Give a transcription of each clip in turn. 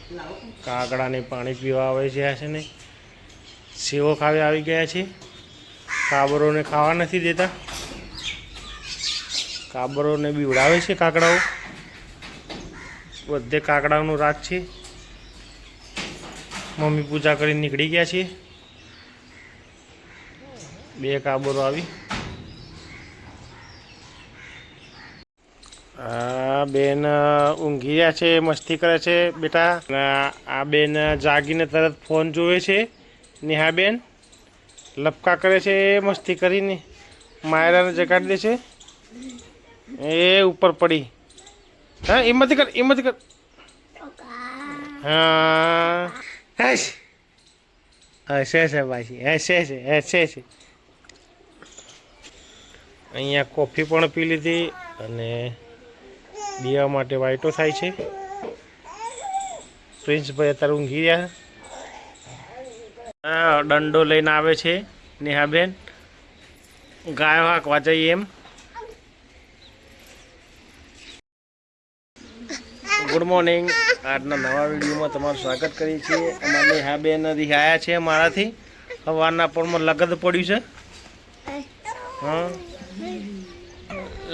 કાગડાને પાણી પીવા આવે છે ને સેવો ખાવા આવી ગયા છે। કાબરોને ખાવા નથી દેતા, કાબરોને બીવડાવે છે કાકડાઓ। બધે કાકડાઓનું રાત છે। મમ્મી પૂજા કરીને નીકળી ગયા છે। બે કાબરો આવી। આ બેન ઊંઘી રહ્યા છે, મસ્તી કરે છે બેટા। આ બેન જાગીને તરત ફોન જોવે છે। નેહાબેન લપકા કરે છે મસ્તી કરીને, માયરાને જગાડી દે છે। એ ઉપર પડી। હા એમાંથી કર, એમાંથી કર। હા હશ હશે છે પાછી, હશે છે, હશે છે। અહીંયા કોફી પણ પી લીધી અને દીવા માટે વાઈટો થાય છે। પ્રિન્સભાઈ અત્યારે ઊંઘી રહ્યા। દંડો લઈને આવે છે નેહાબેન, ગાયો હાંકવા જઈએ એમ। ગુડ મોર્નિંગ, આજના નવા વિડીયોમાં તમારું સ્વાગત કરીએ છીએ। અમારે નેહાબેન રિહાયા છે મારાથી। સવારના પોરમાં લગત પડ્યું છે। હા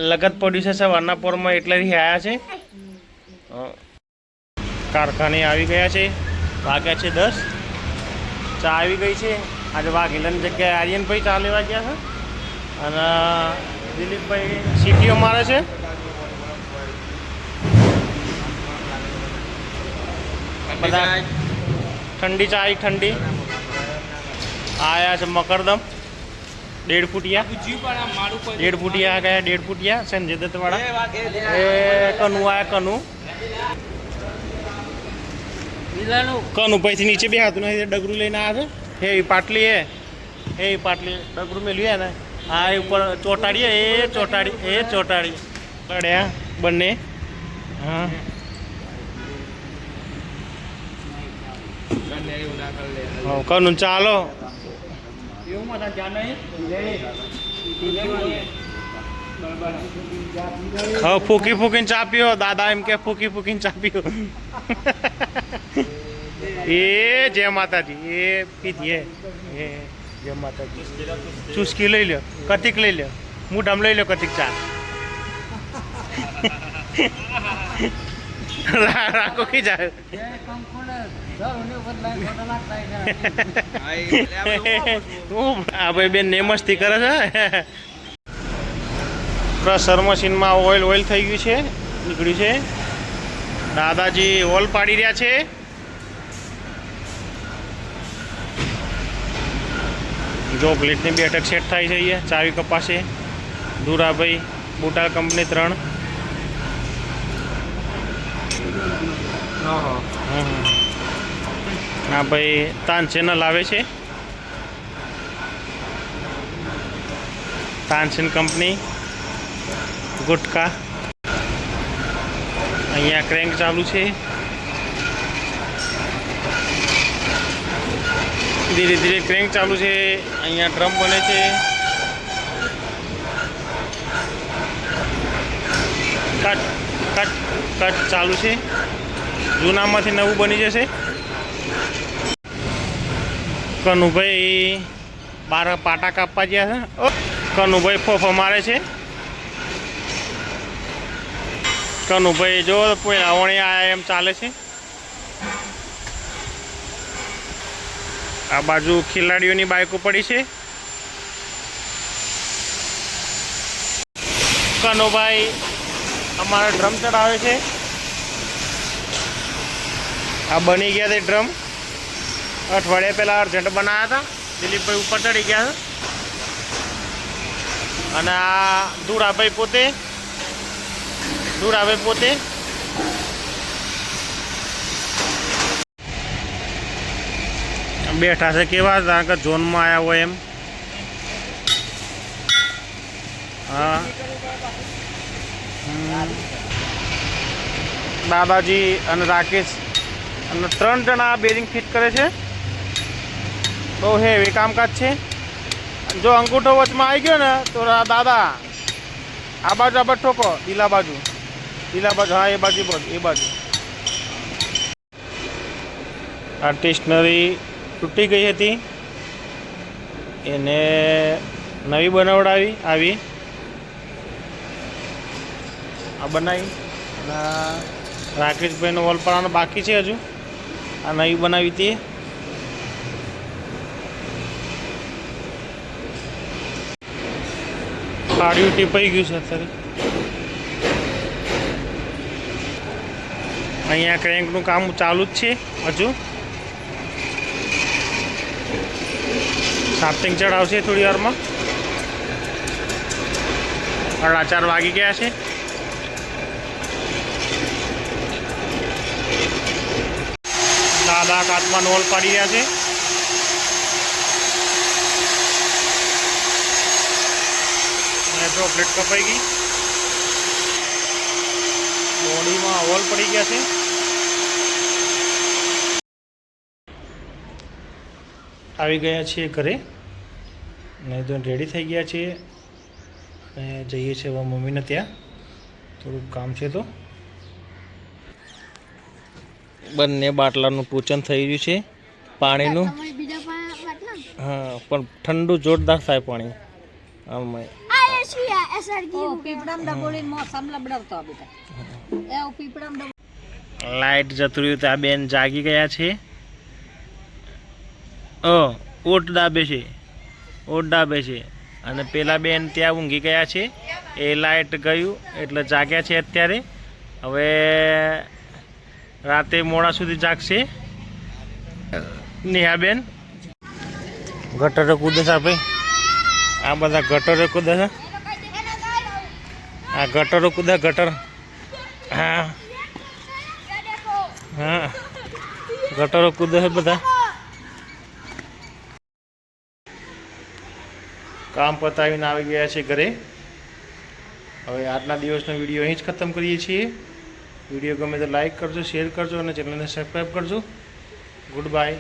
લગત પડ્યું છે સવારના પોરમાં, એટલે રિહાયા છે। કારખાને આવી ગયા છે, વાગ્યા છે 10। ચા આવી ગઈ છે। આજે વાઘેલાની જગ્યાએ આર્યનભાઈ ચા લેવા ગયા છે અને દિલીપભાઈ સીટીઓ મારે છે। બધા ઠંડી ચા આવી, ઠંડી આયા છે મકરદમ 1.5 ફૂટિયા, 1.5 ફૂટિયા ગયા, 1.5 ફૂટિયા સંજય દત્તવાળા। એ કનુ આયા, કનુ કનુ પછી નીચે બે હાથું નહીં ડગરું લઈને આવે છે। એ પાટલી એ પાટલી ડગરું મેલ્યું ને, હા એ ઉપર ચોટાડીએ, એ ચોટાડી, એ ચોટાડી પડ્યા બંને। હા કનુ ચાલો। હા ફૂકી ફૂકીને ચા પીઓ, દાદા એમ કે ફૂકી ફૂકીને ચા પીઓ। એ જય માતાજી, એ પીધી એ જય માતાજી। ચુસ્કી લઈ લો, કતિક લઈ લો, મૂઢામ લઈ લો કતિક ચા। રાખો કી જાય। આ ભાઈ બેન ને મસ્તી કરે છે। ક્રશર મશીનમાં ઓઇલ થઈ ગયું છે, નીકળ્યું છે। દાદાજી ઓલ પાડી રહ્યા છે। જો પ્લેટની બેઠક સેટ થાય છે, અહીંયા ચાવી કપાશે। દુરાભાઈ બુટાલ કંપની 3। હા ભાઈ તાન ચેનલ આવે છે, તાનસેન કંપની ગુટકા। અહીંયા ક્રેન્ક ચાલુ છે, ધીરે ધીરે ક્રેન્ક ચાલુ છે। અહીંયા ડ્રમ બને છે, કટ કટ કટ ચાલુ છે। જૂનામાંથી નવું બની જશે। કનુભાઈ 12 પાટા કાપવા ગયા છે। કનુભાઈ ફોફો મારે છે। કનુભાઈ જો પહેલા વણી આયા એમ ચાલે છે। આ બાજુ ખેલાડીઓની બાઇકો પડી છે। કનુભાઈ અમારા ડ્રમ ચડાવે છે। આ બની ગયા તે ડ્રમ અઠવાડિયા પહેલાં અર્જન્ટ બનાવ્યા હતા। દિલીપભાઈ ઉપર ચડી ગયા છે અને આ દુરાભાઈ પોતે બેઠા છે। કેવા કારણ કે ઝોનમાં આવ્યા હોય એમ। હા દાદાજી અને રાકેશ અને 3 જણા બેરિંગ ફિટ કરે છે। બહુ હેવી કામકાજ છે। જો અંગૂઠો વચમાં આવી ગયો ને તો દાદા આ બાજુ ઠોકો, દીલા બાજુ, હા એ બાજુ આ સ્ટેશનરી તૂટી ગઈ હતી, એને નવી બનાવડાવી આવી, આ બનાવી. અને રાકેશભાઈનો વોલ પાડવાનો બાકી છે હજુ. આ નવી બનાવી હતી. પાડ્યું ટીપાઈ ગયું છે અત્યારે. અહીંયા ક્રેન્કનું કામ ચાલુ જ છે હજુ. સાફ્ટિંગ ચડાવશે થોડી વારમાં. 4:30 વાગી ગયા છે. દાદા કાચમાં નોલ પાડી રહ્યા છે. પ્લેટ કપાઈ ગઈ, બોડીમાં હોલ પડી ગયા છે. આવી ગયા છીએ ઘરે, નહીં તો રેડી થઈ ગયા છીએ અને જઈએ છીએ હવે મમ્મીને ત્યાં. થોડુંક કામ છે તો. બંને બાટલાનું પૂજન થઈ રહ્યું છે પાણીનું. હા, પણ ઠંડુ જોરદાર થાય પાણી. આમાં લાઈટ જતું રહ્યું તો આ બેન જાગી ગયા છે. ઓટ દાબે છે અને પેલા બેન ત્યાં ઊંઘી ગયા છે. એ લાઈટ ગયું એટલે જાગ્યા છે અત્યારે. હવે રાતે મોડા સુધી જાગશે. નેહાબેન ગટરો કૂદે છે ભાઈ. આ બધા ગટરો કૂદે છે. આ ગટરો કૂદે ગટર. હા હા, ગટરો કૂદે છે બધા. કામ પતાવીને આવી ગયા છે ઘરે. હવે આજના દિવસનો વિડીયો અહીં જ ખતમ કરીએ છીએ. વિડીયો ગમે તો લાઈક કરજો, શેર કરજો અને ચેનલને સબસ્ક્રાઈબ કરજો. Good bye.